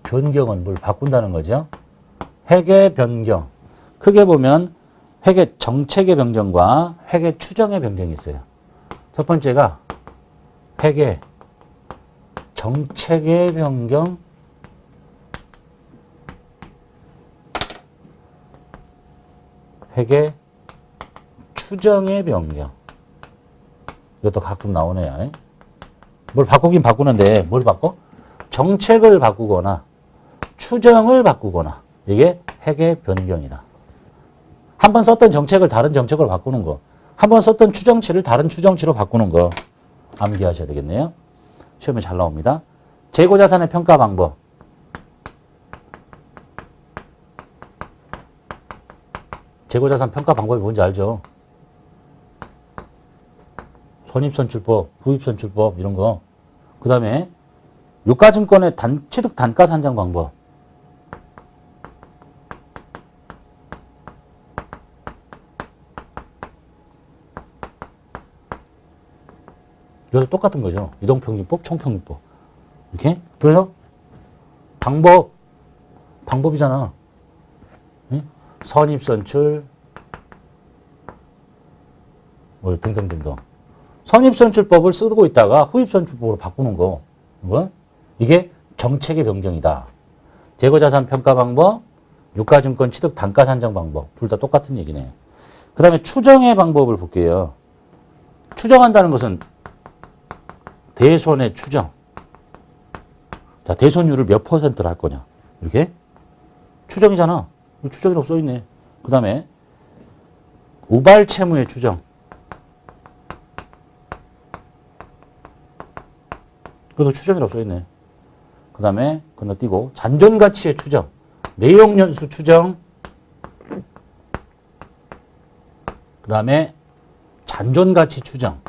변경은 뭘 바꾼다는 거죠. 회계 변경. 크게 보면 회계 정책의 변경과 회계 추정의 변경이 있어요. 첫 번째가 회계 정책의 변경, 회계 추정의 변경. 이것도 가끔 나오네요. 뭘 바꾸긴 바꾸는데 뭘 바꿔? 정책을 바꾸거나 추정을 바꾸거나 이게 회계 변경이다. 한 번 썼던 정책을 다른 정책으로 바꾸는 거. 한 번 썼던 추정치를 다른 추정치로 바꾸는 거. 암기하셔야 되겠네요. 시험에 잘 나옵니다. 재고자산의 평가 방법. 재고자산 평가 방법이 뭔지 알죠? 손익선출법, 후입선출법 이런 거. 그 다음에 유가증권의 취득 단가 산정 방법. 이것도 똑같은 거죠. 이동평균법, 총평균법. 이렇게. 그래서 방법이잖아. 응? 선입선출, 뭐 등등등등. 선입선출법을 쓰고 있다가 후입선출법으로 바꾸는 거. 뭐? 이게 정책의 변경이다. 재고자산 평가 방법, 유가증권 취득 단가 산정 방법. 둘 다 똑같은 얘기네. 그 다음에 추정의 방법을 볼게요. 추정한다는 것은 대손의 추정. 자, 대손율을 몇 %를 할 거냐. 이렇게. 추정이잖아. 추정이라고 써있네. 그 다음에 우발 채무의 추정. 그것도 추정이라고 써있네. 그 다음에 건너뛰고 잔존가치의 추정. 내용연수 추정. 그 다음에 잔존가치 추정.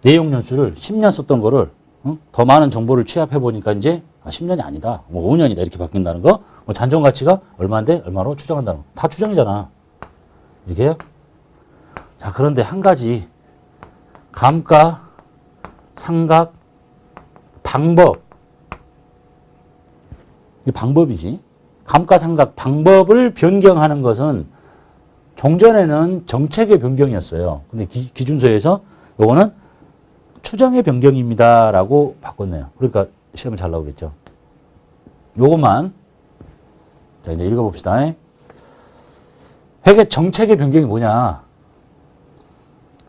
내용연수를 10년 썼던 거를 더 많은 정보를 취합해보니까 이제 10년이 아니다. 뭐 5년이다. 이렇게 바뀐다는 거. 뭐 잔존가치가 얼마인데 얼마로 추정한다는 거. 다 추정이잖아. 이렇게요. 자, 그런데 한 가지. 감가, 상각, 방법. 이게 방법이지. 감가, 상각, 방법을 변경하는 것은 종전에는 정책의 변경이었어요. 근데 기준서에서 요거는 추정의 변경입니다. 라고 바꿨네요. 그러니까 시험에 잘 나오겠죠. 요것만. 자, 이제 읽어봅시다. 회계 정책의 변경이 뭐냐.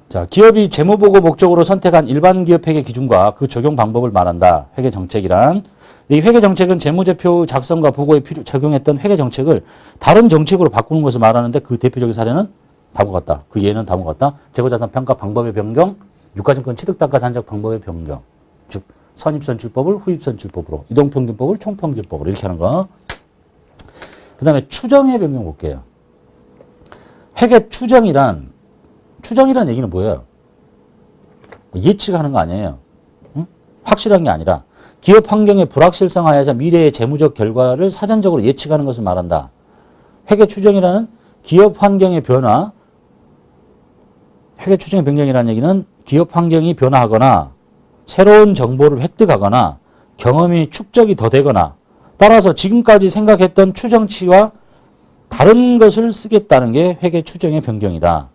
자, 기업이 재무보고 목적으로 선택한 일반 기업 회계 기준과 그 적용 방법을 말한다. 회계 정책이란. 이 회계 정책은 재무제표 작성과 보고에 적용했던 회계 정책을 다른 정책으로 바꾸는 것을 말하는데 그 대표적인 사례는 다음과 같다. 그 예는 다음과 같다. 재고자산 평가 방법의 변경, 유가증권 취득단가 산정 방법의 변경. 즉 선입선출법을 후입선출법으로, 이동평균법을 총평균법으로 이렇게 하는 거. 그 다음에 추정의 변경 볼게요. 회계 추정이란 얘기는 뭐예요? 예측하는 거 아니에요. 응? 확실한 게 아니라 기업 환경의 불확실성하에서 미래의 재무적 결과를 사전적으로 예측하는 것을 말한다. 회계 추정이라는 기업 환경의 변화, 회계 추정의 변경이라는 얘기는 기업 환경이 변화하거나 새로운 정보를 획득하거나 경험이 축적이 더 되거나 따라서 지금까지 생각했던 추정치와 다른 것을 쓰겠다는 게 회계 추정의 변경이다.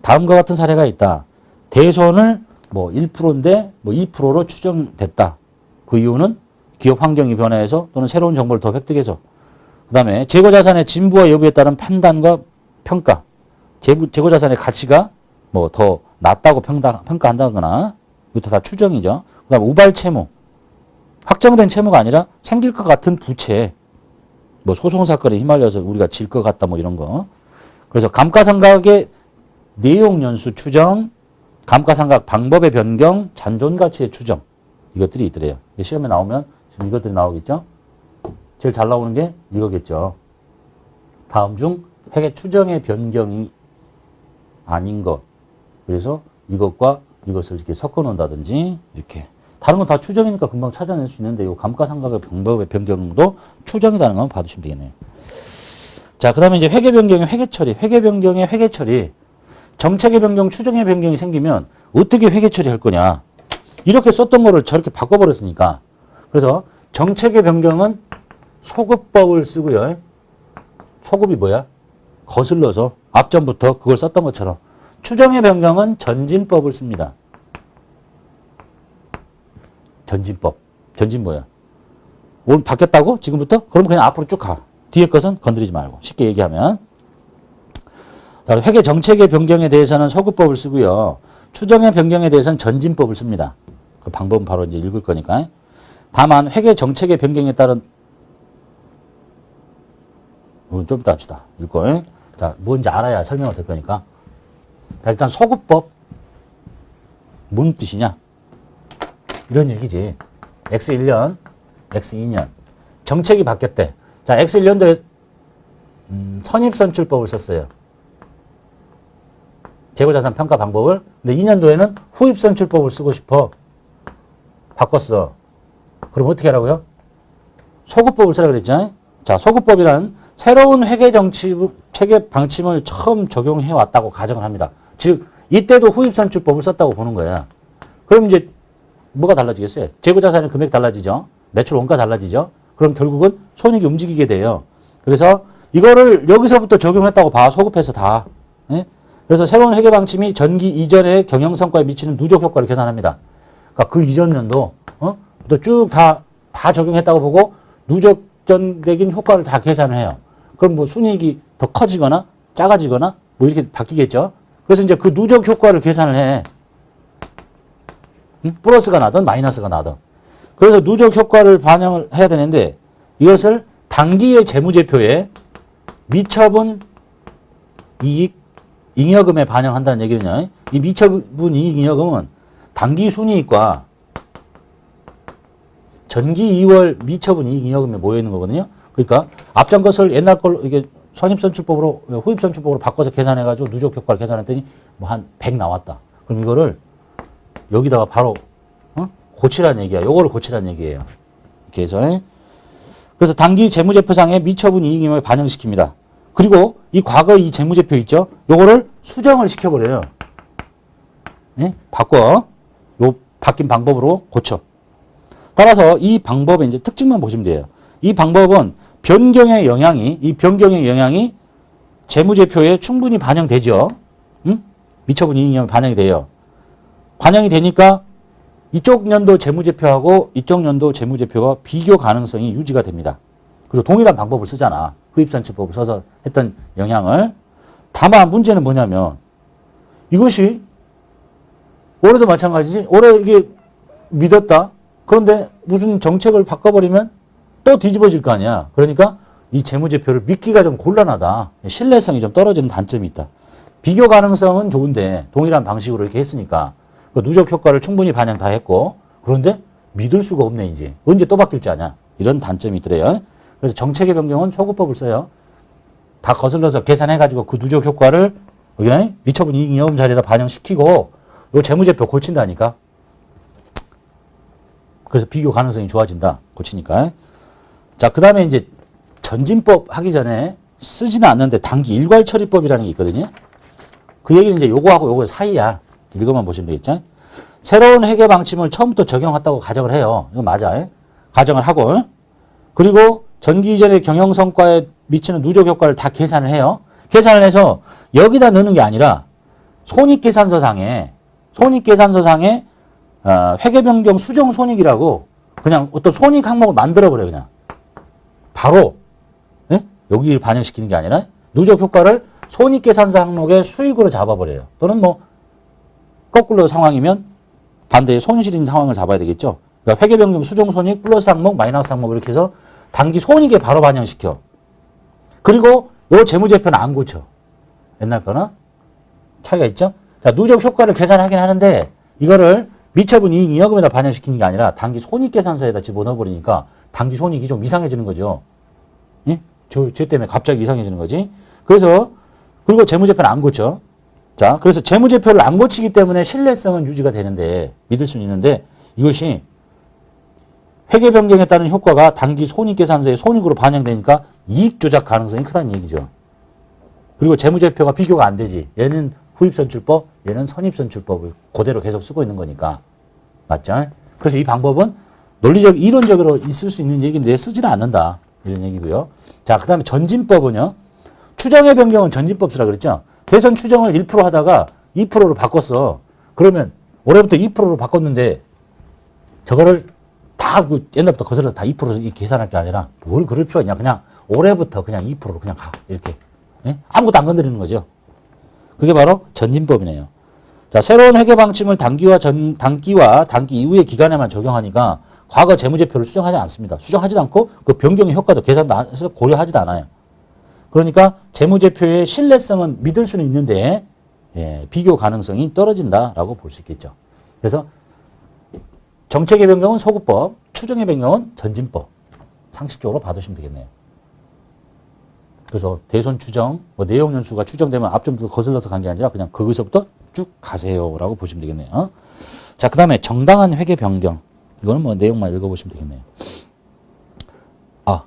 다음과 같은 사례가 있다. 대손을 뭐 1%인데 뭐 2%로 추정됐다. 그 이유는 기업 환경이 변화해서 또는 새로운 정보를 더 획득해서. 그 다음에 재고자산의 진부와 여부에 따른 판단과 평가. 재고자산의 가치가 뭐 더 낮다고 평가한다거나 이것도 다 추정이죠. 그 다음에 우발 채무. 확정된 채무가 아니라 생길 것 같은 부채. 뭐 소송사건에 휘말려서 우리가 질 것 같다 뭐 이런 거. 그래서 감가상각의 내용연수 추정, 감가상각 방법의 변경, 잔존가치의 추정. 이것들이 있더래요. 시험에 나오면 지금 이것들이 나오겠죠. 제일 잘 나오는 게 이거겠죠. 다음 중 회계 추정의 변경이 아닌 것. 그래서 이것과 이것을 이렇게 섞어 놓는다든지 이렇게. 다른 건 다 추정이니까 금방 찾아낼 수 있는데 이 감가상각의 방법의 변경도 추정이라는 건 봐두시면 되겠네요. 자, 그 다음에 이제 회계 변경의 회계 처리. 회계 변경의 회계 처리. 정책의 변경, 추정의 변경이 생기면 어떻게 회계 처리할 거냐. 이렇게 썼던 거를 저렇게 바꿔버렸으니까. 그래서 정책의 변경은 소급법을 쓰고요. 소급이 뭐야? 거슬러서 앞전부터 그걸 썼던 것처럼. 추정의 변경은 전진법을 씁니다. 전진법. 전진 뭐야? 오늘 바뀌었다고? 지금부터? 그럼 그냥 앞으로 쭉 가. 뒤에 것은 건드리지 말고. 쉽게 얘기하면. 회계 정책의 변경에 대해서는 소급법을 쓰고요. 추정의 변경에 대해서는 전진법을 씁니다. 그 방법은 바로 이제 읽을 거니까. 다만 회계 정책의 변경에 따른 좀 이따 합시다. 읽고. 자, 뭔지 알아야 설명이 될 거니까. 자, 일단 소급법. 뭔 뜻이냐? 이런 얘기지. X1년, X2년. 정책이 바뀌었대. 자, X1년도에 선입선출법을 썼어요. 재고자산 평가 방법을. 근데 2년도에는 후입선출법을 쓰고 싶어. 바꿨어. 그럼 어떻게 하라고요? 소급법을 쓰라 그랬죠. 자, 소급법이란 새로운 회계 방침을 처음 적용해 왔다고 가정을 합니다. 즉, 이때도 후입선출법을 썼다고 보는 거야. 그럼 이제 뭐가 달라지겠어요? 재고자산의 금액 달라지죠. 매출 원가 달라지죠. 그럼 결국은 손익이 움직이게 돼요. 그래서 이거를 여기서부터 적용했다고 봐. 소급해서 다. 예? 그래서 새로운 회계 방침이 전기 이전의 경영 성과에 미치는 누적 효과를 계산합니다. 그러니까 그 이전 년도 또 쭉 다 적용했다고 보고 누적전적인 효과를 다 계산을 해요. 그럼 뭐 순이익이 더 커지거나 작아지거나 뭐 이렇게 바뀌겠죠. 그래서 이제 그 누적 효과를 계산을 해. 플러스가 나든 마이너스가 나든. 그래서 누적 효과를 반영을 해야 되는데 이것을 당기의 재무제표에 미처분 이익 잉여금에 반영한다는 얘기는요. 이 미처분 이익 잉여금은 당기 순이익과 전기 2월 미처분 이익 잉여금에 모여 있는 거거든요. 그러니까 앞전 것을 옛날 걸로 이게 선입선출법으로 후입선출법으로 바꿔서 계산해가지고 누적 효과를 계산했더니 뭐 한 100 나왔다. 그럼 이거를 여기다가 바로 고치라는 얘기야. 요거를 고치라는 얘기예요. 이렇게 해서. 그래서 당기 재무제표상에 미처분 이익 잉여금에 반영시킵니다. 그리고 이 과거 이 재무제표 있죠? 요거를 수정을 시켜버려요. 예? 바꿔. 요 바뀐 방법으로 고쳐. 따라서 이 방법의 이제 특징만 보시면 돼요. 이 방법은 변경의 영향이 재무제표에 충분히 반영되죠. 미처분 이익 잉여금에 반영이 돼요. 반영이 되니까 이쪽 연도 재무제표하고 이쪽 연도 재무제표가 비교 가능성이 유지가 됩니다. 그리고 동일한 방법을 쓰잖아. 후입선출법을 써서 했던 영향을. 다만 문제는 뭐냐면 이것이 올해도 마찬가지지. 올해 이게 믿었다. 그런데 무슨 정책을 바꿔버리면 또 뒤집어질 거 아니야. 그러니까 이 재무제표를 믿기가 좀 곤란하다. 신뢰성이 좀 떨어지는 단점이 있다. 비교 가능성은 좋은데 동일한 방식으로 이렇게 했으니까 그 누적 효과를 충분히 반영 다 했고 그런데 믿을 수가 없네 이제. 언제 또 바뀔지 아냐. 이런 단점이 있더래요. 그래서 정책의 변경은 소급법을 써요. 다 거슬러서 계산해가지고 그 누적 효과를 미처분 이익 잉여금 자리에다 반영시키고 요 재무제표 고친다니까. 그래서 비교 가능성이 좋아진다. 고치니까. 자, 그 다음에 이제 전진법 하기 전에 쓰지는 않는데 단기 일괄처리법이라는 게 있거든요. 그 얘기는 이제 요거하고 요거 사이야. 이거만 보시면 되겠죠. 새로운 회계 방침을 처음부터 적용했다고 가정을 해요. 이거 맞아. 가정을 하고. 그리고 전기 이전의 경영 성과에 미치는 누적 효과를 다 계산을 해요. 계산을 해서 여기다 넣는 게 아니라 손익계산서상에 회계 변경 수정 손익이라고 그냥 어떤 손익 항목을 만들어버려요. 그냥 바로 여기를 반영시키는 게 아니라 누적 효과를 손익계산서 항목의 수익으로 잡아버려요. 또는 뭐 거꾸로 상황이면 반대의 손실인 상황을 잡아야 되겠죠. 그러니까 회계 변경 수정 손익 플러스 항목 마이너스 항목 이렇게 해서 단기 손익에 바로 반영시켜. 그리고 요 재무제표는 안 고쳐. 옛날 거나 차이가 있죠. 자, 누적 효과를 계산하긴 하는데 이거를 미처분 이익 잉여금에다 반영시키는 게 아니라 단기 손익계산서에다 집어넣어버리니까 단기 손익이 좀 이상해지는 거죠. 예? 저 때문에 갑자기 이상해지는 거지. 그래서 그리고 재무제표는 안 고쳐. 자, 그래서 재무제표를 안 고치기 때문에 신뢰성은 유지가 되는데 믿을 수는 있는데 이것이 회계 변경에 따른 효과가 단기 손익계산서에 손익으로 반영되니까 이익 조작 가능성이 크다는 얘기죠. 그리고 재무제표가 비교가 안 되지. 얘는 후입선출법, 얘는 선입선출법을 그대로 계속 쓰고 있는 거니까. 맞죠? 그래서 이 방법은 논리적, 이론적으로 있을 수 있는 얘기인데 쓰지는 않는다. 이런 얘기고요. 자, 그 다음에 전진법은요. 추정의 변경은 전진법 쓰라 그랬죠? 대선 추정을 1% 하다가 2%로 바꿨어. 그러면 올해부터 2%로 바꿨는데 저거를 다 그 옛날부터 거슬러서 다 2%로 계산할 게 아니라 뭘 그럴 필요가 있냐. 그냥 올해부터 그냥 2%로 그냥 가. 이렇게. 예? 아무것도 안 건드리는 거죠. 그게 바로 전진법이네요. 자, 새로운 회계 방침을 단기와 단기 이후의 기간에만 적용하니까 과거 재무제표를 수정하지 않습니다. 수정하지도 않고 그 변경의 효과도 계산해서 고려하지도 않아요. 그러니까 재무제표의 신뢰성은 믿을 수는 있는데 예, 비교 가능성이 떨어진다라고 볼 수 있겠죠. 그래서 정책의 변경은 소구법, 추정의 변경은 전진법. 상식적으로 봐두시면 되겠네요. 그래서 대손 추정, 뭐 내용 연수가 추정되면 앞점부터 거슬러서 간 게 아니라 그냥 거기서부터 쭉 가세요라고 보시면 되겠네요. 자, 그 다음에 정당한 회계 변경. 이거는 뭐 내용만 읽어보시면 되겠네요. 아,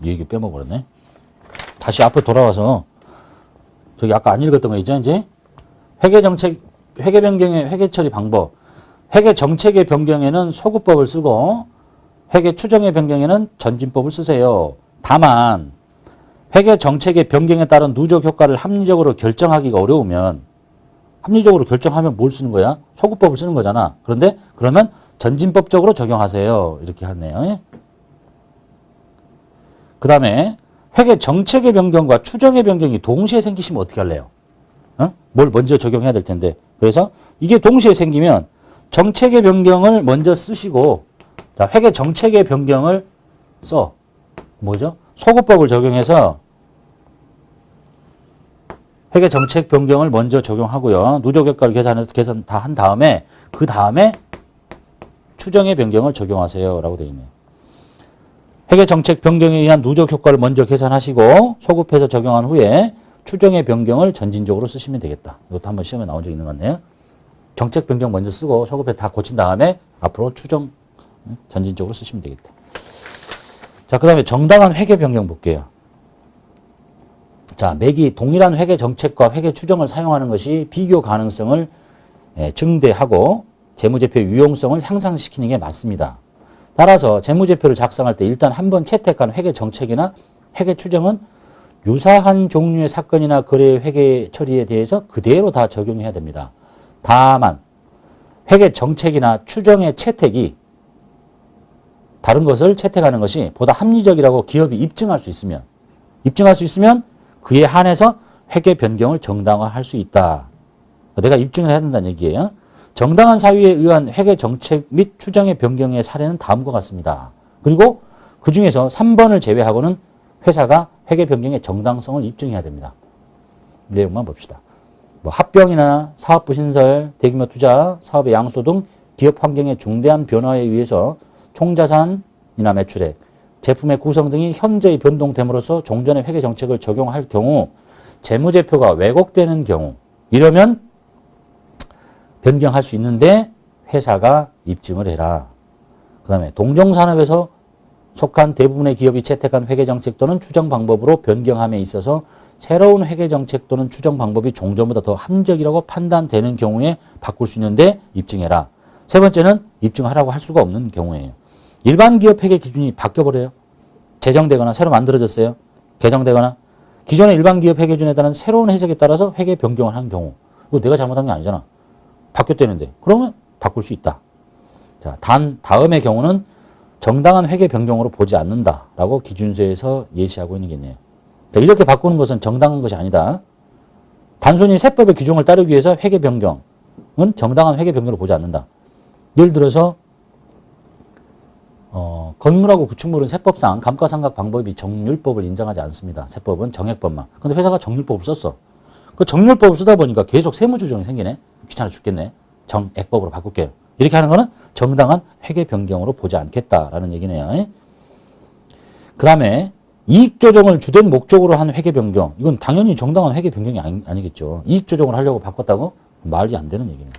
이 얘기 빼먹어버렸네. 다시 앞으로 돌아와서 저기 아까 안 읽었던 거 있죠, 이제? 회계 정책, 회계 변경의 회계 처리 방법. 회계 정책의 변경에는 소구법을 쓰고 회계 추정의 변경에는 전진법을 쓰세요. 다만 회계 정책의 변경에 따른 누적 효과를 합리적으로 결정하기가 어려우면 합리적으로 결정하면 뭘 쓰는 거야? 소구법을 쓰는 거잖아. 그런데 그러면 전진법적으로 적용하세요. 이렇게 하네요. 그 다음에 회계 정책의 변경과 추정의 변경이 동시에 생기시면 어떻게 할래요? 뭘 먼저 적용해야 될 텐데. 그래서 이게 동시에 생기면 정책의 변경을 먼저 쓰시고 자, 회계 정책의 변경을 써. 뭐죠? 소구법을 적용해서 회계 정책 변경을 먼저 적용하고요. 누적 효과를 계산해서 계산 다 한 다음에 그 다음에 추정의 변경을 적용하세요. 라고 되어 있네요. 회계 정책 변경에 의한 누적 효과를 먼저 계산하시고 소급해서 적용한 후에 추정의 변경을 전진적으로 쓰시면 되겠다. 이것도 한번 시험에 나온 적 있는 것 같네요. 정책 변경 먼저 쓰고 소급해서 다 고친 다음에 앞으로 추정 전진적으로 쓰시면 되겠다. 자, 그 다음에 정당한 회계 변경 볼게요. 자, 매기 동일한 회계 정책과 회계 추정을 사용하는 것이 비교 가능성을 증대하고 재무제표의 유용성을 향상시키는 게 맞습니다. 따라서 재무제표를 작성할 때 일단 한번 채택한 회계 정책이나 회계 추정은 유사한 종류의 사건이나 거래의 회계 처리에 대해서 그대로 다 적용해야 됩니다. 다만 회계 정책이나 추정의 채택이 다른 것을 채택하는 것이 보다 합리적이라고 기업이 입증할 수 있으면 그에 한해서 회계 변경을 정당화할 수 있다. 내가 입증을 해야 된다는 얘기예요. 정당한 사유에 의한 회계 정책 및 추정의 변경의 사례는 다음과 같습니다. 그리고 그중에서 3번을 제외하고는 회사가 회계 변경의 정당성을 입증해야 됩니다. 내용만 봅시다. 뭐 합병이나 사업부 신설, 대규모 투자, 사업의 양소 등 기업 환경의 중대한 변화에 의해서 총자산이나 매출액, 제품의 구성 등이 현저히 변동됨으로써 종전의 회계 정책을 적용할 경우 재무제표가 왜곡되는 경우 이러면 변경할 수 있는데 회사가 입증을 해라. 그 다음에 동종산업에서 속한 대부분의 기업이 채택한 회계정책 또는 추정 방법으로 변경함에 있어서 새로운 회계정책 또는 추정 방법이 종전보다 더 합리적이라고 판단되는 경우에 바꿀 수 있는데 입증해라. 세 번째는 입증하라고 할 수가 없는 경우예요. 일반 기업 회계 기준이 바뀌어버려요. 제정되거나 새로 만들어졌어요. 개정되거나 기존의 일반 기업 회계 기준에 따른 새로운 해석에 따라서 회계 변경을 하는 경우 이거 내가 잘못한 게 아니잖아. 바뀌었다는데 그러면 바꿀 수 있다. 자, 다음의 경우는 정당한 회계 변경으로 보지 않는다라고 기준서에서 예시하고 있는 게 있네요. 자, 이렇게 바꾸는 것은 정당한 것이 아니다. 단순히 세법의 규정을 따르기 위해서 회계 변경은 정당한 회계 변경으로 보지 않는다. 예를 들어서 건물하고 구축물은 세법상 감가상각 방법이 정률법을 인정하지 않습니다. 세법은 정액법만. 근데 회사가 정률법을 썼어. 그 정률법을 쓰다 보니까 계속 세무조정이 생기네. 귀찮아 죽겠네. 정액법으로 바꿀게요. 이렇게 하는 거는 정당한 회계 변경으로 보지 않겠다라는 얘기네요. 그 다음에 이익 조정을 주된 목적으로 한 회계 변경. 이건 당연히 정당한 회계 변경이 아니겠죠. 이익 조정을 하려고 바꿨다고 말이 안 되는 얘기네요.